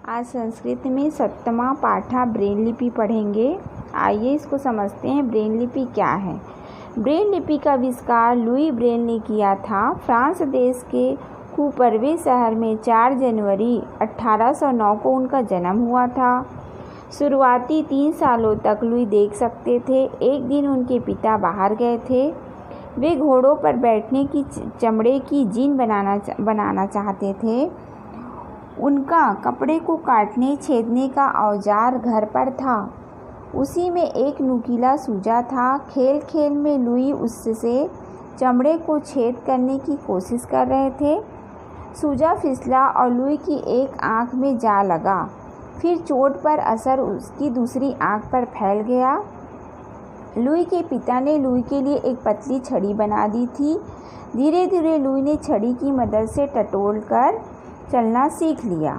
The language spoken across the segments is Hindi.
आज संस्कृत में 7वां पाठा ब्रेल लिपि पढ़ेंगे। आइए इसको समझते हैं। ब्रेल लिपि क्या है? ब्रेल लिपि का आविष्कार लुई ब्रेल ने किया था। फ्रांस देश के कुपर्वे शहर में 4 जनवरी 1809 को उनका जन्म हुआ था। शुरुआती 3 सालों तक लुई देख सकते थे। एक दिन उनके पिता बाहर गए थे। वे घोड़ों पर बैठने की चमड़े की जीन बनाना चाहते थे। उनका कपड़े को काटने छेदने का औजार घर पर था। उसी में एक नुकीला सूजा था। खेल खेल में लुई उससे चमड़े को छेद करने की कोशिश कर रहे थे। सूजा फिसला और लुई की एक आंख में जा लगा। फिर चोट पर असर उसकी दूसरी आंख पर फैल गया। लुई के पिता ने लुई के लिए एक पतली छड़ी बना दी थी। धीरे धीरे लुई ने छड़ी की मदद से टटोल कर चलना सीख लिया।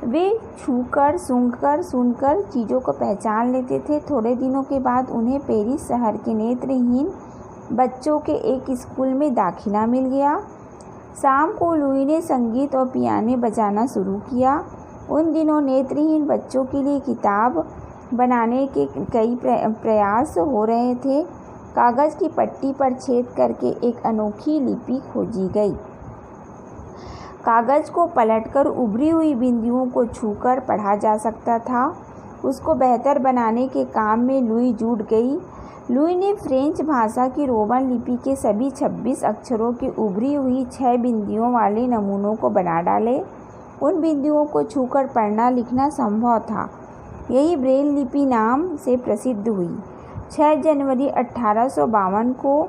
वे छूकर सूंघकर सुनकर चीज़ों को पहचान लेते थे। थोड़े दिनों के बाद उन्हें पेरिस शहर के नेत्रहीन बच्चों के एक स्कूल में दाखिला मिल गया। शाम को लुई ने संगीत और पियानो बजाना शुरू किया। उन दिनों नेत्रहीन बच्चों के लिए किताब बनाने के कई प्रयास हो रहे थे। कागज़ की पट्टी पर छेद करके एक अनोखी लिपि खोजी गई। कागज़ को पलटकर उभरी हुई बिंदुओं को छूकर पढ़ा जा सकता था। उसको बेहतर बनाने के काम में लुई जुट गई। लुई ने फ्रेंच भाषा की रोमन लिपि के सभी 26 अक्षरों की उभरी हुई 6 बिंदुओं वाले नमूनों को बना डाले। उन बिंदुओं को छूकर पढ़ना लिखना संभव था। यही ब्रेल लिपि नाम से प्रसिद्ध हुई। 6 जनवरी 1852 को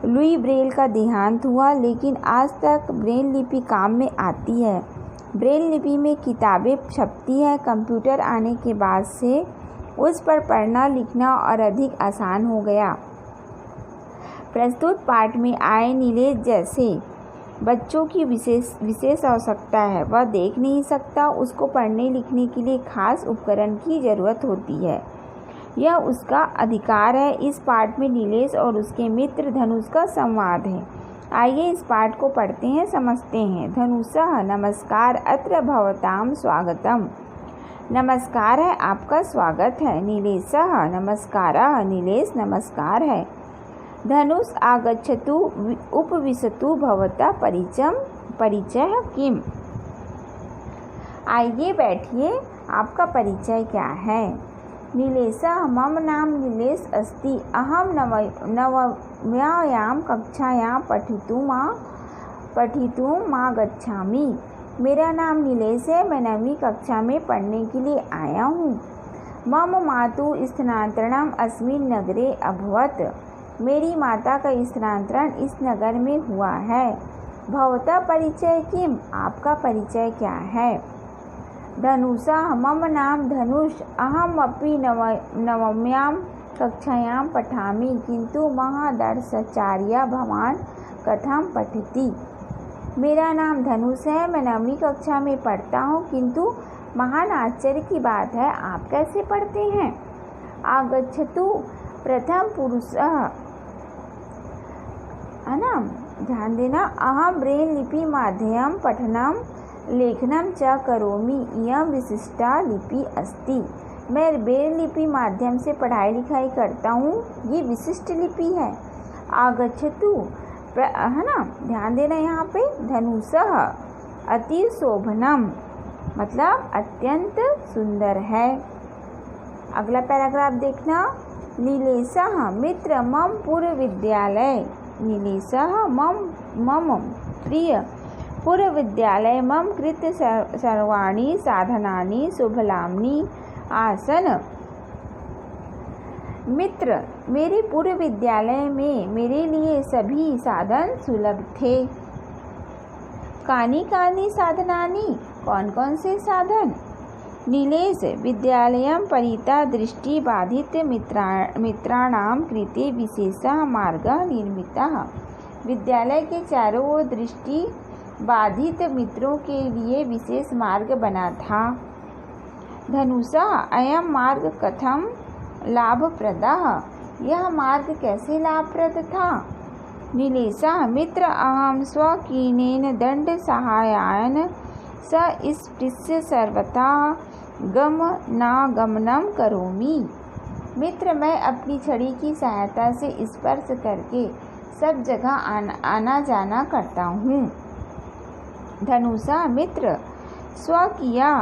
लुई ब्रेल का देहांत हुआ, लेकिन आज तक ब्रेल लिपि काम में आती है। ब्रेल लिपि में किताबें छपती हैं। कंप्यूटर आने के बाद से उस पर पढ़ना लिखना और अधिक आसान हो गया। प्रस्तुत पाठ में आए नीलेश जैसे बच्चों की विशेष आवश्यकता है। वह देख नहीं सकता। उसको पढ़ने लिखने के लिए खास उपकरण की ज़रूरत होती है। यह उसका अधिकार है। इस पाठ में नीलेश और उसके मित्र धनुष का संवाद है। आइए इस पाठ को पढ़ते हैं, समझते हैं। धनुषः नमस्कार अत्र भवतां स्वागतम। नमस्कार है, आपका स्वागत है। नीलेशः नमस्कारः, नीलेश नमस्कार है। धनुष आगच्छतु उपविशतु भवतः परिचय किम। आइए बैठिए, आपका परिचय क्या है? नीलेशः मम नाम नीलेश अस्ति। अहम नवम्यां कक्षायां पठितुम् गच्छामि। मेरा नाम नीलेश है। मैं 9वीं कक्षा में पढ़ने के लिए आया हूँ। मम मातुः स्थानान्तरणम् अस्मिन् नगरे अभवत्। मेरी माता का स्थानांतरण इस नगर में हुआ है। भवतः परिचय किम। आपका परिचय क्या है? धनुषः मम नाम धनुष। अहमपि नवम्यां कक्षायां पठामि, किन्तु महादर्शाचार्य भवान् कथं पठति। मेरा नाम धनुष है। मैं 9वीं कक्षा में पढ़ता हूँ, किंतु महान आश्चर्य की बात है, आप कैसे पढ़ते हैं? आगच्छतु प्रथम पुरुषः, है ना, ध्यान देना। अहम ब्रेल लिपि माध्यम पठनम लेखनम च करोमि। इयं विशिष्टा लिपि अस्ति। मैं ब्रेल लिपि माध्यम से पढ़ाई लिखाई करता हूँ। ये विशिष्ट लिपि है। आगच्छतु, है ना, ध्यान देना यहाँ पे। धनुषः अति शोभनम, मतलब अत्यंत सुंदर है। अगला पैराग्राफ देखना। नीलेशः मित्र मम पूर्व विद्यालय। नीलेशः मम प्रिय पूर्व विद्यालय मम कृते सर्वाणि साधनानि सुभलानि आसन्। मित्र, मेरे पूर्व विद्यालय में मेरे लिए सभी साधन सुलभ थे। कानि कानि साधनानि, कौन कौन से साधन? नीलेश विद्यालयं परितः दृष्टिबाधित मित्राणां कृते विशेषः मार्गः निर्मितः। विद्यालय के चारों ओर दृष्टि बाधित मित्रों के लिए विशेष मार्ग बना था। धनुषः अयं मार्ग कथं लाभप्रदः। यह मार्ग कैसे लाभप्रद था? नीलेशः मित्र अहं स्वकीनेन दण्ड सहायेन स स्पृश्य सर्वथा गमनागमनं करोमि। मित्र, मैं अपनी छड़ी की सहायता से स्पर्श करके सब जगह आना जाना करता हूँ। धनुषा मित्र, स्वकीया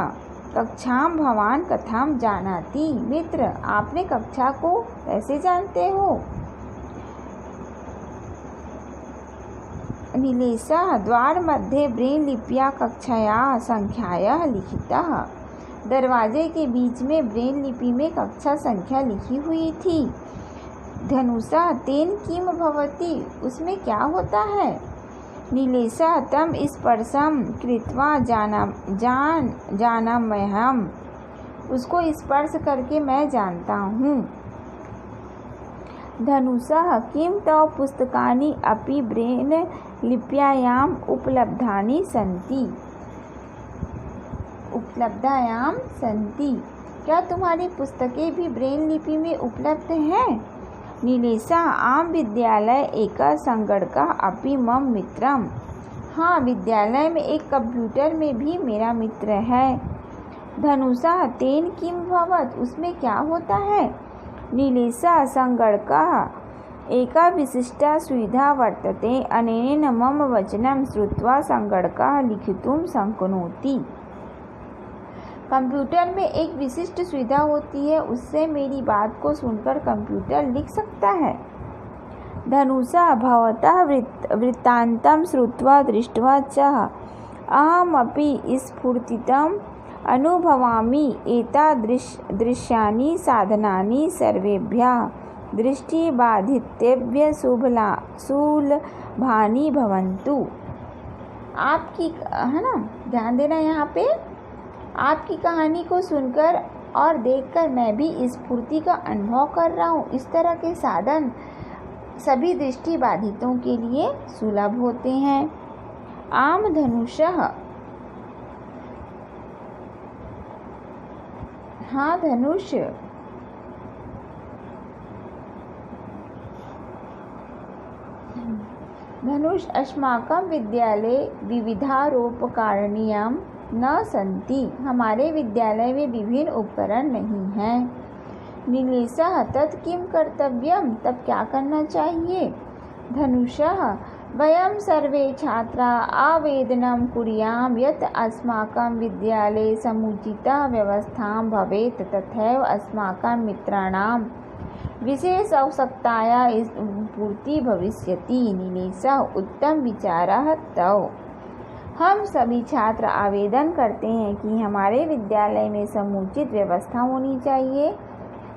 कक्षां भवान कथां जानाति। मित्र, आपने कक्षा को कैसे जानते हो? नीलेशः द्वारमध्ये ब्रेनलिप्या कक्षायाः संख्यायाः लिखितः। दरवाजे के बीच में ब्रेन लिपि में कक्षा संख्या लिखी हुई थी। धनुषा तेन किम भवति, उसमें क्या होता है? नीलेशः तम स्पर्शं कृत्वा जानाम्यहम्, उसको स्पर्श करके मैं जानता हूँ। धनुषः किं तव पुस्तकानि अपि ब्रेन लिप्यायाम् उपलब्धानि सन्ति। क्या तुम्हारी पुस्तकें भी ब्रेन लिपि में उपलब्ध हैं? नीलेशः आम विद्यालय एक संगणकः अपि मम मित्रम्। हाँ, विद्यालय में एक कंप्यूटर में भी मेरा मित्र है। धनुषः तेन किम भवत्, उसमें क्या होता है? नीलेशः संगणकः एका विशिष्टा सुविधा वर्तते, अनेन मम वचनं श्रुत्वा संगणकः लिखितुं शक्नोति। कंप्यूटर में एक विशिष्ट सुविधा होती है, उससे मेरी बात को सुनकर कंप्यूटर लिख सकता है। धनुषा भवतः वृत्तान्तं श्रुत्वा दृष्ट्वा च अहमपि स्फूर्तितम् अनुभवामि। एतादृशानि साधनानि सर्वेभ्यः दृष्टिबाधितेभ्यः सुलभानि भवन्तु। आपकी है ना, ध्यान देना यहाँ पे। आपकी कहानी को सुनकर और देखकर मैं भी स्फूर्ति का अनुभव कर रहा हूँ। इस तरह के साधन सभी दृष्टि बाधितों के लिए सुलभ होते हैं। आम धनुषः, हाँ धनुष। धनुष अस्माकं विद्यालये विविधारोपकरणानि न सन्ति। हमारे विद्यालय में विभिन्न उपकरण नहीं हैं। नीलेशः तत् किं कर्तव्यम्, तब क्या करना चाहिए? धनुषः वयं सर्वे छात्राः आवेदनं कुर्याम यत् अस्माकं विद्यालये समुचिता व्यवस्था भवेत्, तथैव अस्माकं मित्राणां विशेष आवश्यकतायाः पूर्ति भविष्यति। नीलेशः उत्तम विचारः तव। हम सभी छात्र आवेदन करते हैं कि हमारे विद्यालय में समुचित व्यवस्था होनी चाहिए,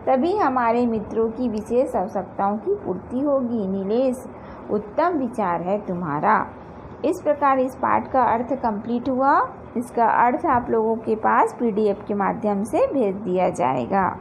तभी हमारे मित्रों की विशेष आवश्यकताओं की पूर्ति होगी। नीलेश, उत्तम विचार है तुम्हारा। इस प्रकार इस पाठ का अर्थ कंप्लीट हुआ। इसका अर्थ आप लोगों के पास PDF के माध्यम से भेज दिया जाएगा।